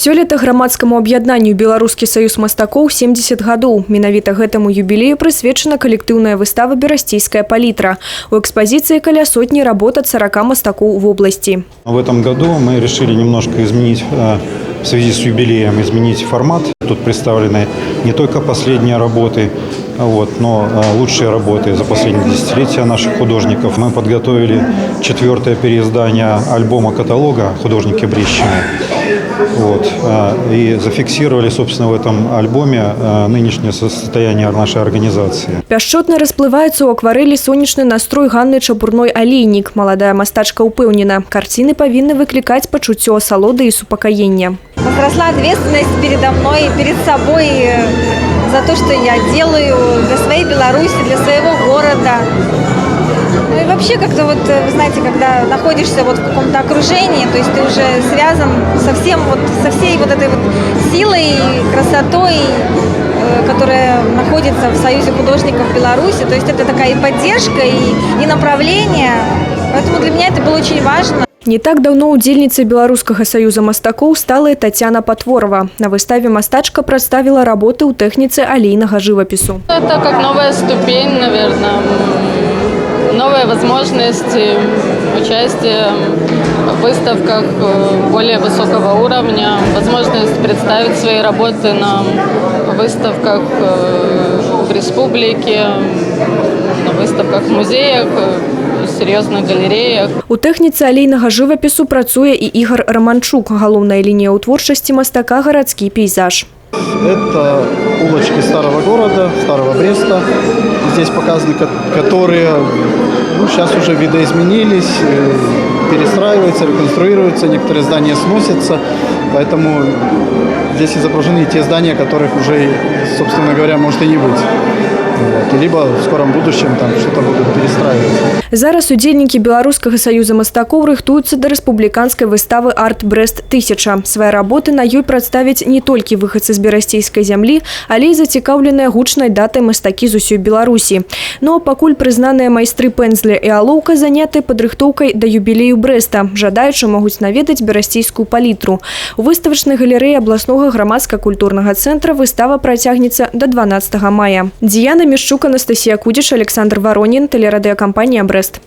Сёлета грамадскаму аб'яднанню «Беларускі саюз мастакоў» 70 гадоў. Менавіта гэтаму юбілею прысвечана калектыўная выстава «Берасцейская палітра». У экспозиции каля сотни работ от 40 мастакоў в области. В этом году мы решили немножко изменить, в связи с юбилеем, изменить формат. Тут представлены не только последние работы, но лучшие работы за последние десятилетия наших художников. Мы подготовили 4-е переиздание альбома-каталога «Художники Брещины». И зафиксировали, собственно, в этом альбоме нынешнее состояние нашей организации. Пяшчотна расплываецца ў акварэлі сонечны настрой Ганны Чапурной-Алейнік. Маладая мастачка упэўнена, карціны павінны выклікаць пачуццё асалоды і супакаення. Возросла ответственность передо мной, перед собой за то, что я делаю для своей Беларуси, для своего города. Ну и вообще как-то вы знаете, когда находишься в каком-то окружении, то есть ты уже связан со всей этой силой, красотой, которая находится в Союзе художников Беларуси. То есть это такая и поддержка, и направление. Поэтому для меня это было очень важно. Не так давно удзельніцай Беларускага саюза мастакоў стала Татьяна Патворова. На выставе мастачка представила работы ў тэхніцы алейнага живопису. Это как новая ступень, наверное, новые возможности участия в выставках более высокого уровня, возможность представить свои работы на выставках в республике, на выставках в музеях, серьезных галереях. У тэхніцы алейнага живопису працуе і Ігор Романчук. Галоўная лінія ў творчасці мастака гарадскі пейзаж. Это улочки старого города, старого Бреста. Здесь показаны, которые сейчас уже видоизменились, перестраиваются, реконструируются, некоторые здания сносятся. Поэтому здесь изображены те здания, которых уже, собственно говоря, может и не быть. Либо в скором будущем там что-то будут перестраиваться. Зараз удзельнікі Беларускага саюза мастакоў рыхтуюцца да рэспубліканскай выставы «Арт Брест-1000». Свае работы на ёй прадставяць не толькі выхадцы з берасцейскай зямлі, але і зацікаўленыя гучнай датай мастакі з усёй Беларусі. Ну а пакуль прызнаныя майстры пэндзля і алоўка заняты падрыхтоўкай да юбілею Брэста. Жадаючы могуць наведаць берасцейскую палітру. У выставачнай галерэі абласнога грамадска-культурнага цэнтра выстава працягнецца до 12 мая. Діяна Мішчук, Анастасія Кудзіч, Александр Воронін, телерадиокомпания «Брест».